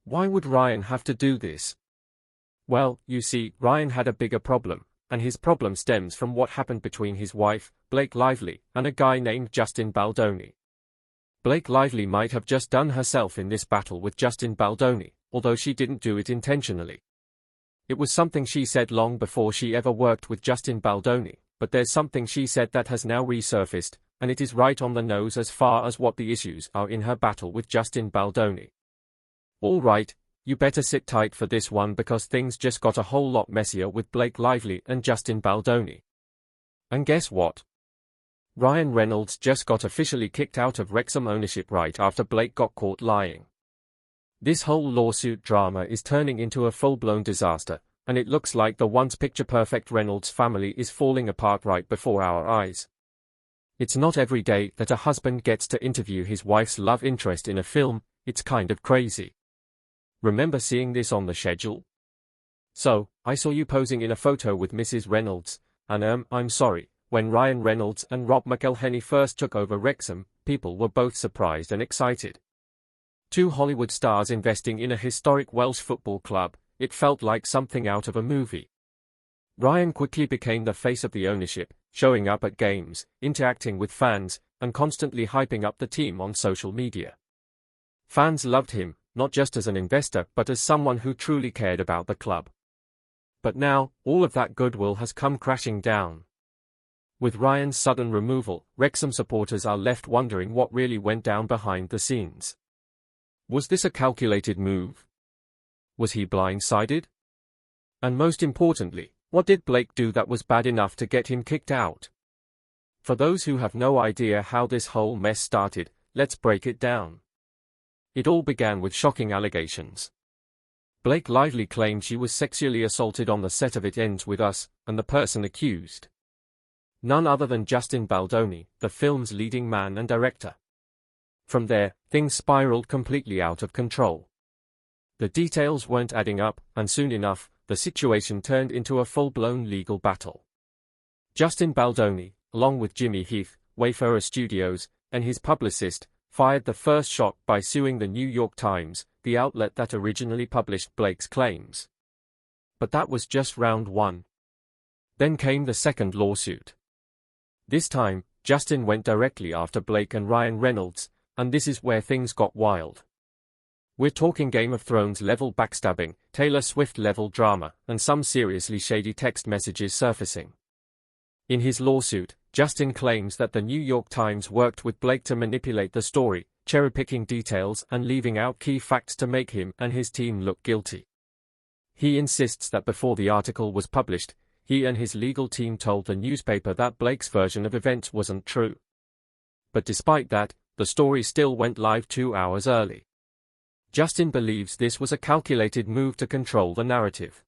Why would Ryan have to do this? Well, you see, Ryan had a bigger problem, and his problem stems from what happened between his wife, Blake Lively, and a guy named Justin Baldoni. Blake Lively might have just done herself in this battle with Justin Baldoni, although she didn't do it intentionally. It was something she said long before she ever worked with Justin Baldoni, but there's something she said that has now resurfaced, and it is right on the nose as far as what the issues are in her battle with Justin Baldoni. All right, you better sit tight for this one because things just got a whole lot messier with Blake Lively and Justin Baldoni. And guess what? Ryan Reynolds just got officially kicked out of Wrexham ownership right after Blake got caught lying. This whole lawsuit drama is turning into a full-blown disaster, and it looks like the once picture-perfect Reynolds family is falling apart right before our eyes. It's not every day that a husband gets to interview his wife's love interest in a film. It's kind of crazy. Remember seeing this on the schedule? So, I saw you posing in a photo with Mrs. Reynolds, and I'm sorry, when Ryan Reynolds and Rob McElhenney first took over Wrexham, people were both surprised and excited. Two Hollywood stars investing in a historic Welsh football club, it felt like something out of a movie. Ryan quickly became the face of the ownership, showing up at games, interacting with fans, and constantly hyping up the team on social media. Fans loved him, not just as an investor but as someone who truly cared about the club. But now, all of that goodwill has come crashing down. With Ryan's sudden removal, Wrexham supporters are left wondering what really went down behind the scenes. Was this a calculated move? Was he blindsided? And most importantly, what did Blake do that was bad enough to get him kicked out? For those who have no idea how this whole mess started, let's break it down. It all began with shocking allegations. Blake Lively claimed she was sexually assaulted on the set of It Ends With Us, and the person accused, none other than Justin Baldoni, the film's leading man and director. From there, things spiraled completely out of control. The details weren't adding up, and soon enough, the situation turned into a full-blown legal battle. Justin Baldoni, along with Jimmy Heath, Wayfarer Studios, and his publicist, fired the first shot by suing the New York Times, the outlet that originally published Blake's claims. But that was just round one. Then came the second lawsuit. This time, Justin went directly after Blake and Ryan Reynolds, and this is where things got wild. We're talking Game of Thrones-level backstabbing, Taylor Swift-level drama, and some seriously shady text messages surfacing. In his lawsuit, Justin claims that the New York Times worked with Blake to manipulate the story, cherry-picking details and leaving out key facts to make him and his team look guilty. He insists that before the article was published, he and his legal team told the newspaper that Blake's version of events wasn't true. But despite that, the story still went live 2 hours early. Justin believes this was a calculated move to control the narrative.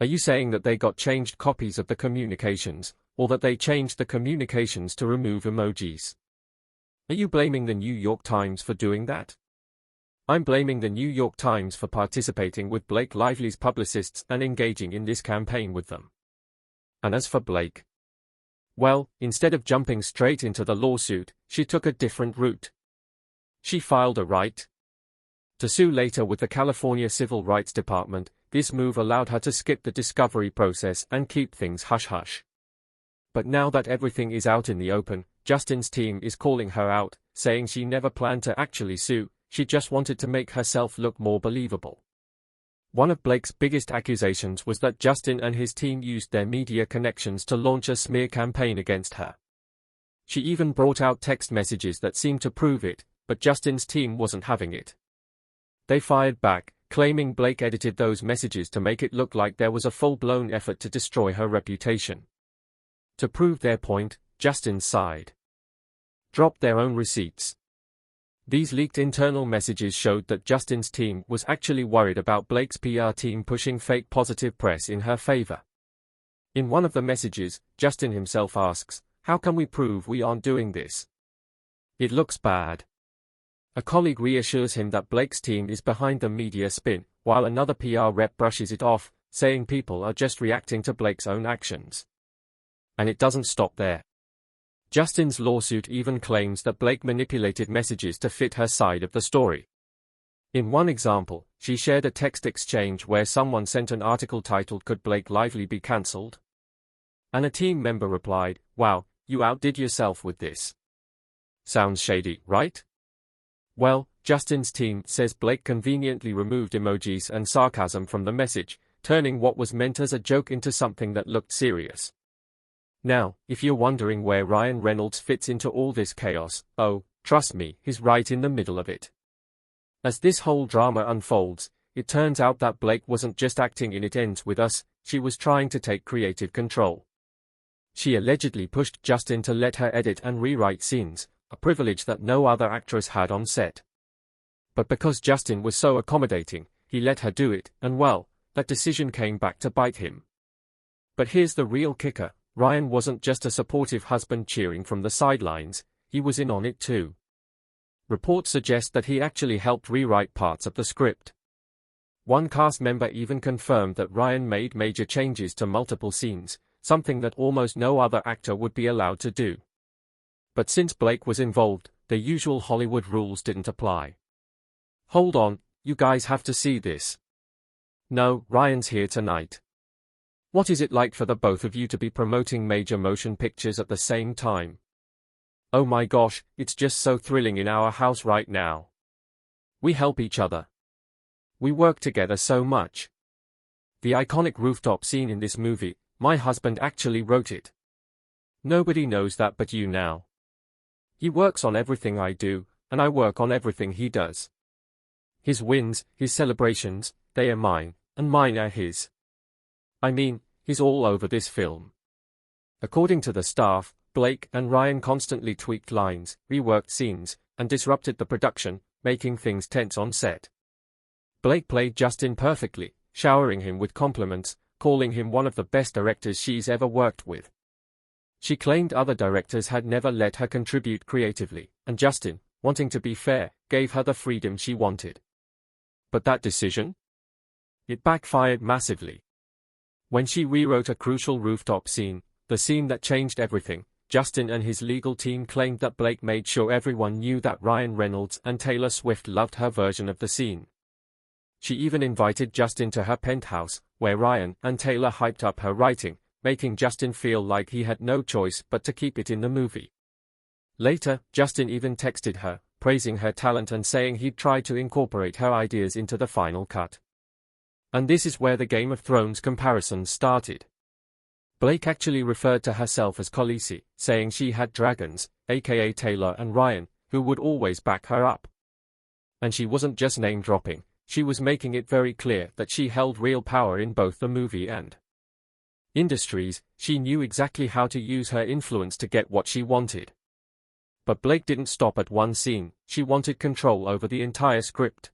Are you saying that they got changed copies of the communications, or that they changed the communications to remove emojis? Are you blaming the New York Times for doing that? I'm blaming the New York Times for participating with Blake Lively's publicists and engaging in this campaign with them. And as for Blake, well, instead of jumping straight into the lawsuit, she took a different route. She filed a right to sue later with the California Civil Rights Department. This move allowed her to skip the discovery process and keep things hush-hush. But now that everything is out in the open, Justin's team is calling her out, saying she never planned to actually sue, she just wanted to make herself look more believable. One of Blake's biggest accusations was that Justin and his team used their media connections to launch a smear campaign against her. She even brought out text messages that seemed to prove it, but Justin's team wasn't having it. They fired back, claiming Blake edited those messages to make it look like there was a full-blown effort to destroy her reputation. To prove their point, Justin's side dropped their own receipts. These leaked internal messages showed that Justin's team was actually worried about Blake's PR team pushing fake positive press in her favor. In one of the messages, Justin himself asks, "How can we prove we aren't doing this? It looks bad." A colleague reassures him that Blake's team is behind the media spin, while another PR rep brushes it off, saying people are just reacting to Blake's own actions. And it doesn't stop there. Justin's lawsuit even claims that Blake manipulated messages to fit her side of the story. In one example, she shared a text exchange where someone sent an article titled "Could Blake Lively be cancelled?" And a team member replied, "Wow, you outdid yourself with this. Sounds shady, right?" Well, Justin's team says Blake conveniently removed emojis and sarcasm from the message, turning what was meant as a joke into something that looked serious. Now, if you're wondering where Ryan Reynolds fits into all this chaos, oh, trust me, he's right in the middle of it. As this whole drama unfolds, it turns out that Blake wasn't just acting in It Ends With Us, she was trying to take creative control. She allegedly pushed Justin to let her edit and rewrite scenes, a privilege that no other actress had on set. But because Justin was so accommodating, he let her do it, and well, that decision came back to bite him. But here's the real kicker, Ryan wasn't just a supportive husband cheering from the sidelines, he was in on it too. Reports suggest that he actually helped rewrite parts of the script. One cast member even confirmed that Ryan made major changes to multiple scenes, something that almost no other actor would be allowed to do. But since Blake was involved, the usual Hollywood rules didn't apply. Hold on, you guys have to see this. No, Ryan's here tonight. What is it like for the both of you to be promoting major motion pictures at the same time? Oh my gosh, it's just so thrilling in our house right now. We help each other. We work together so much. The iconic rooftop scene in this movie, my husband actually wrote it. Nobody knows that but you now. He works on everything I do, and I work on everything he does. His wins, his celebrations, they are mine, and mine are his. I mean, he's all over this film. According to the staff, Blake and Ryan constantly tweaked lines, reworked scenes, and disrupted the production, making things tense on set. Blake played Justin perfectly, showering him with compliments, calling him one of the best directors she's ever worked with. She claimed other directors had never let her contribute creatively, and Justin, wanting to be fair, gave her the freedom she wanted. But that decision? It backfired massively. When she rewrote a crucial rooftop scene, the scene that changed everything, Justin and his legal team claimed that Blake made sure everyone knew that Ryan Reynolds and Taylor Swift loved her version of the scene. She even invited Justin to her penthouse, where Ryan and Taylor hyped up her writing, making Justin feel like he had no choice but to keep it in the movie. Later, Justin even texted her, praising her talent and saying he'd try to incorporate her ideas into the final cut. And this is where the Game of Thrones comparisons started. Blake actually referred to herself as Khaleesi, saying she had dragons, aka Taylor and Ryan, who would always back her up. And she wasn't just name-dropping, she was making it very clear that she held real power in both the movie and industries. She knew exactly how to use her influence to get what she wanted. But Blake didn't stop at one scene, she wanted control over the entire script.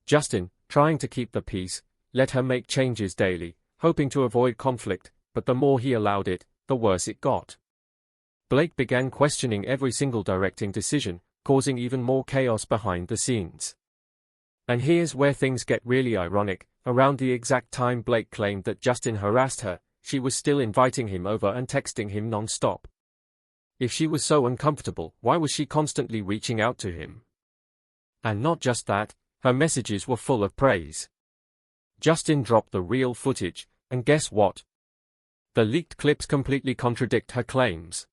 Justin, trying to keep the peace, let her make changes daily, hoping to avoid conflict, but the more he allowed it, the worse it got. Blake began questioning every single directing decision, causing even more chaos behind the scenes. And here's where things get really ironic. Around the exact time Blake claimed that Justin harassed her, she was still inviting him over and texting him non-stop. If she was so uncomfortable, why was she constantly reaching out to him? And not just that, her messages were full of praise. Justin dropped the real footage, and guess what? The leaked clips completely contradict her claims.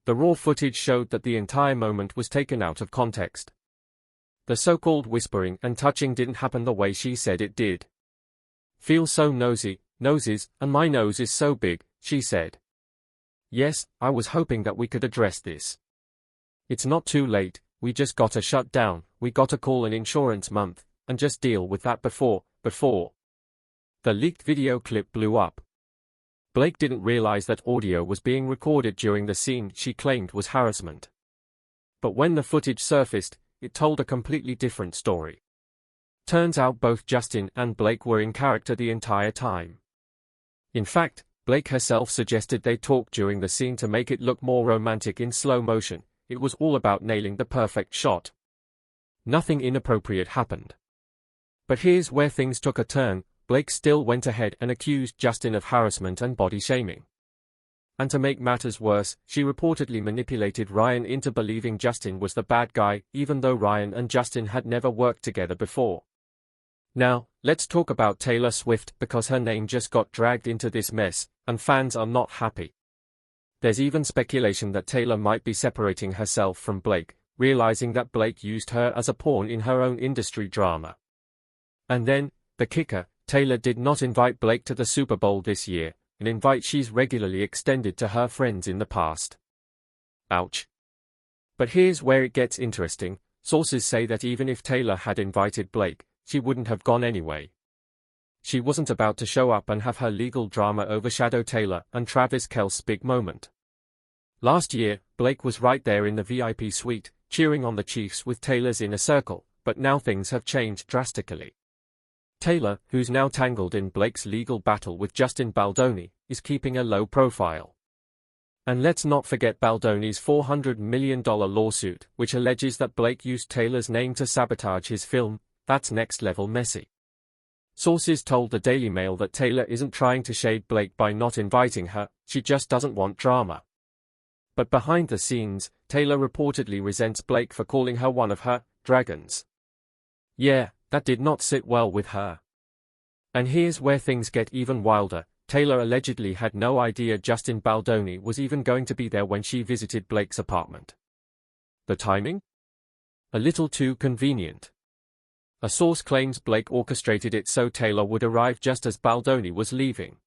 The raw footage showed that the entire moment was taken out of context. The so-called whispering and touching didn't happen the way she said it did. "Feel so nosy, noses, and my nose is so big," she said. "Yes, I was hoping that we could address this. It's not too late, we just gotta shut down, we gotta call an insurance month, and just deal with that before. The leaked video clip blew up. Blake didn't realize that audio was being recorded during the scene she claimed was harassment. But when the footage surfaced, it told a completely different story. Turns out both Justin and Blake were in character the entire time. In fact, Blake herself suggested they talk during the scene to make it look more romantic in slow motion. It was all about nailing the perfect shot. Nothing inappropriate happened. But here's where things took a turn. Blake still went ahead and accused Justin of harassment and body shaming. And to make matters worse, she reportedly manipulated Ryan into believing Justin was the bad guy, even though Ryan and Justin had never worked together before. Now, let's talk about Taylor Swift, because her name just got dragged into this mess, and fans are not happy. There's even speculation that Taylor might be separating herself from Blake, realizing that Blake used her as a pawn in her own industry drama. And then, the kicker, Taylor did not invite Blake to the Super Bowl this year, an invite she's regularly extended to her friends in the past. Ouch. But here's where it gets interesting. Sources say that even if Taylor had invited Blake, she wouldn't have gone anyway. She wasn't about to show up and have her legal drama overshadow Taylor and Travis Kelce's big moment. Last year, Blake was right there in the VIP suite, cheering on the Chiefs with Taylor's inner circle, but now things have changed drastically. Taylor, who's now tangled in Blake's legal battle with Justin Baldoni, is keeping a low profile. And let's not forget Baldoni's $400 million lawsuit, which alleges that Blake used Taylor's name to sabotage his film. That's next level messy. Sources told the Daily Mail that Taylor isn't trying to shade Blake by not inviting her, she just doesn't want drama. But behind the scenes, Taylor reportedly resents Blake for calling her one of her dragons. Yeah, that did not sit well with her. And here's where things get even wilder. Taylor allegedly had no idea Justin Baldoni was even going to be there when she visited Blake's apartment. The timing? A little too convenient. A source claims Blake orchestrated it so Taylor would arrive just as Baldoni was leaving.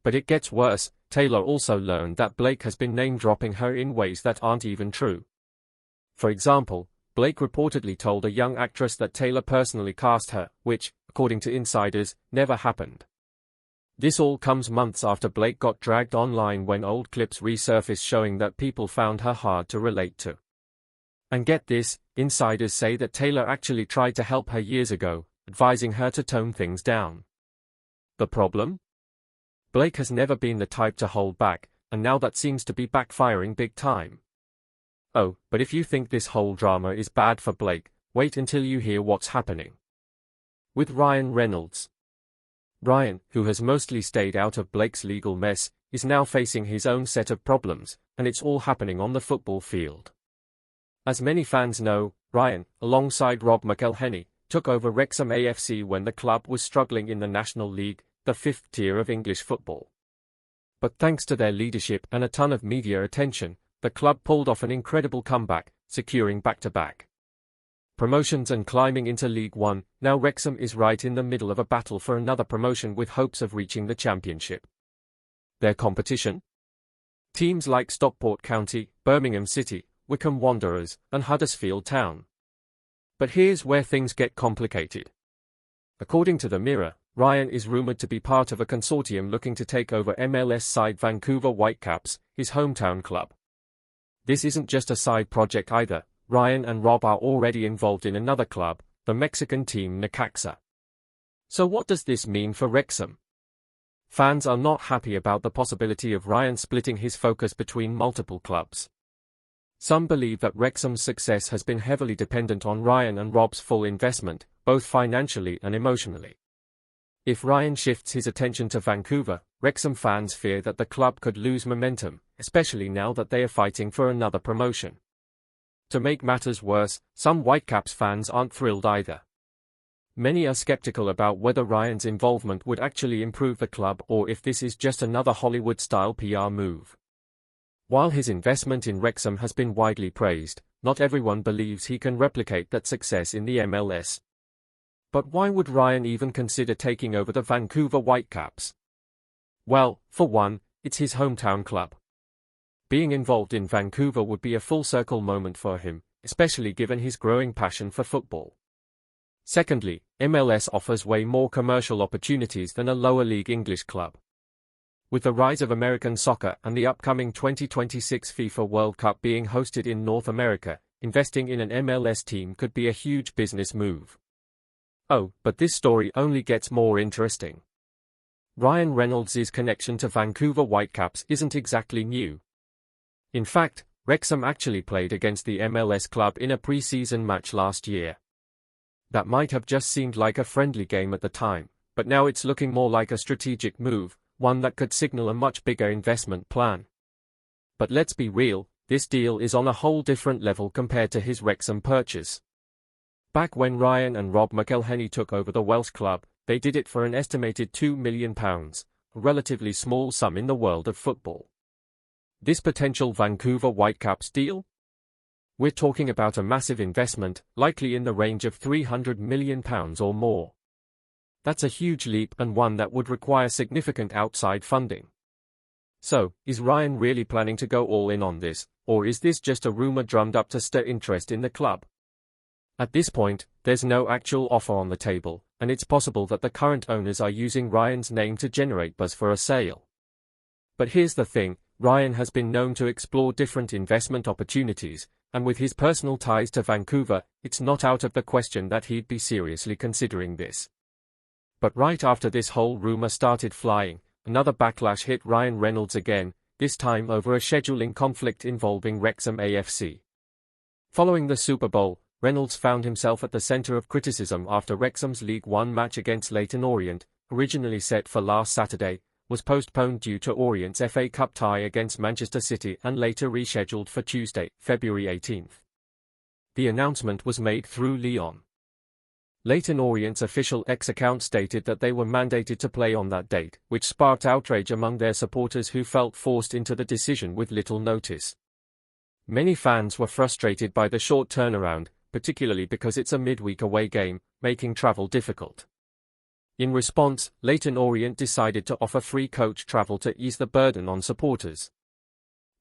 But it gets worse. Taylor also learned that Blake has been name-dropping her in ways that aren't even true. For example, Blake reportedly told a young actress that Taylor personally cast her, which, according to insiders, never happened. This all comes months after Blake got dragged online when old clips resurfaced showing that people found her hard to relate to. And get this, insiders say that Taylor actually tried to help her years ago, advising her to tone things down. The problem? Blake has never been the type to hold back, and now that seems to be backfiring big time. Oh, but if you think this whole drama is bad for Blake, wait until you hear what's happening with Ryan Reynolds. Ryan, who has mostly stayed out of Blake's legal mess, is now facing his own set of problems, and it's all happening on the football field. As many fans know, Ryan, alongside Rob McElhenney, took over Wrexham AFC when the club was struggling in the National League, the fifth tier of English football. But thanks to their leadership and a ton of media attention, the club pulled off an incredible comeback, securing back-to-back promotions and climbing into League One. Now Wrexham is right in the middle of a battle for another promotion with hopes of reaching the Championship. Their competition? Teams like Stockport County, Birmingham City, Wycombe Wanderers, and Huddersfield Town. But here's where things get complicated. According to the Mirror, Ryan is rumoured to be part of a consortium looking to take over MLS side Vancouver Whitecaps, his hometown club. This isn't just a side project either. Ryan and Rob are already involved in another club, the Mexican team Necaxa. So what does this mean for Wrexham? Fans are not happy about the possibility of Ryan splitting his focus between multiple clubs. Some believe that Wrexham's success has been heavily dependent on Ryan and Rob's full investment, both financially and emotionally. If Ryan shifts his attention to Vancouver, Wrexham fans fear that the club could lose momentum, especially now that they are fighting for another promotion. To make matters worse, some Whitecaps fans aren't thrilled either. Many are skeptical about whether Ryan's involvement would actually improve the club or if this is just another Hollywood-style PR move. While his investment in Wrexham has been widely praised, not everyone believes he can replicate that success in the MLS. But why would Ryan even consider taking over the Vancouver Whitecaps? Well, for one, it's his hometown club. Being involved in Vancouver would be a full-circle moment for him, especially given his growing passion for football. Secondly, MLS offers way more commercial opportunities than a lower-league English club. With the rise of American soccer and the upcoming 2026 FIFA World Cup being hosted in North America, investing in an MLS team could be a huge business move. Oh, but this story only gets more interesting. Ryan Reynolds' connection to Vancouver Whitecaps isn't exactly new. In fact, Wrexham actually played against the MLS club in a pre-season match last year. That might have just seemed like a friendly game at the time, but now it's looking more like a strategic move. one that could signal a much bigger investment plan. But let's be real, this deal is on a whole different level compared to his Wrexham purchase. Back when Ryan and Rob McElhenney took over the Welsh club, they did it for an estimated £2 million, a relatively small sum in the world of football. This potential Vancouver Whitecaps deal? We're talking about a massive investment, likely in the range of £300 million or more. That's a huge leap and one that would require significant outside funding. So, is Ryan really planning to go all in on this, or is this just a rumor drummed up to stir interest in the club? At this point, there's no actual offer on the table, and it's possible that the current owners are using Ryan's name to generate buzz for a sale. But here's the thing, Ryan has been known to explore different investment opportunities, and with his personal ties to Vancouver, it's not out of the question that he'd be seriously considering this. But right after this whole rumor started flying, another backlash hit Ryan Reynolds again, this time over a scheduling conflict involving Wrexham AFC. Following the Super Bowl, Reynolds found himself at the center of criticism after Wrexham's League One match against Leyton Orient, originally set for last Saturday, was postponed due to Orient's FA Cup tie against Manchester City and later rescheduled for Tuesday, February 18th. The announcement was made through Leon. Leyton Orient's official X account stated that they were mandated to play on that date, which sparked outrage among their supporters who felt forced into the decision with little notice. Many fans were frustrated by the short turnaround, particularly because it's a midweek away game, making travel difficult. In response, Leyton Orient decided to offer free coach travel to ease the burden on supporters.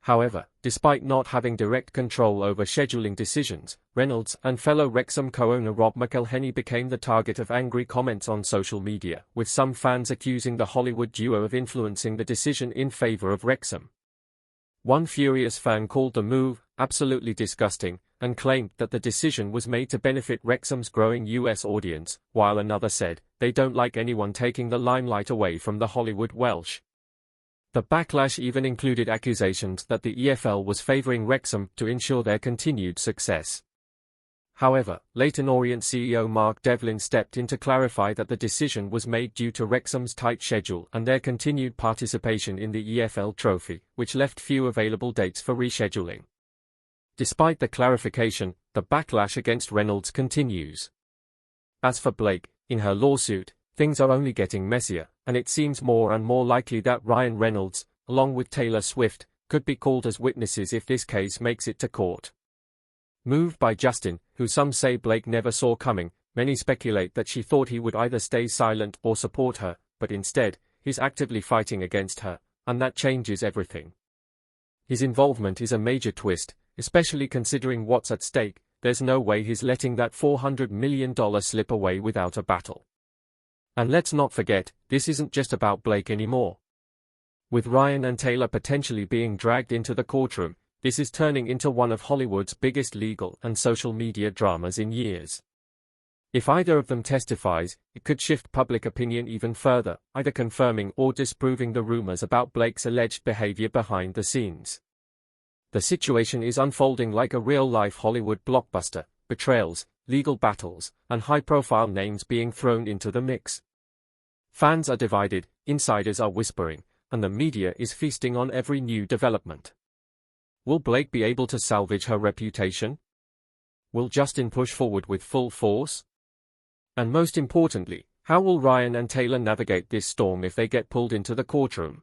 However, despite not having direct control over scheduling decisions, Reynolds and fellow Wrexham co-owner Rob McElhenney became the target of angry comments on social media, with some fans accusing the Hollywood duo of influencing the decision in favor of Wrexham. One furious fan called the move absolutely disgusting, and claimed that the decision was made to benefit Wrexham's growing US audience, while another said, they don't like anyone taking the limelight away from the Hollywood Welsh. The backlash even included accusations that the EFL was favoring Wrexham to ensure their continued success. However, Leyton Orient CEO Mark Devlin stepped in to clarify that the decision was made due to Wrexham's tight schedule and their continued participation in the EFL Trophy, which left few available dates for rescheduling. Despite the clarification, the backlash against Reynolds continues. As for Blake, in her lawsuit, things are only getting messier, and it seems more and more likely that Ryan Reynolds, along with Taylor Swift, could be called as witnesses if this case makes it to court. Moved by Justin, who some say Blake never saw coming, many speculate that she thought he would either stay silent or support her, but instead, he's actively fighting against her, and that changes everything. His involvement is a major twist, especially considering what's at stake. There's no way he's letting that $400 million slip away without a battle. And let's not forget, this isn't just about Blake anymore. With Ryan and Taylor potentially being dragged into the courtroom, this is turning into one of Hollywood's biggest legal and social media dramas in years. If either of them testifies, it could shift public opinion even further, either confirming or disproving the rumors about Blake's alleged behavior behind the scenes. The situation is unfolding like a real-life Hollywood blockbuster, betrayals, legal battles, and high-profile names being thrown into the mix. Fans are divided, insiders are whispering, and the media is feasting on every new development. Will Blake be able to salvage her reputation? Will Justin push forward with full force? And most importantly, how will Ryan and Taylor navigate this storm if they get pulled into the courtroom?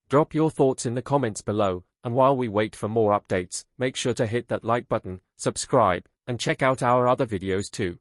Drop your thoughts in the comments below, and while we wait for more updates, make sure to hit that like button, subscribe, and check out our other videos too.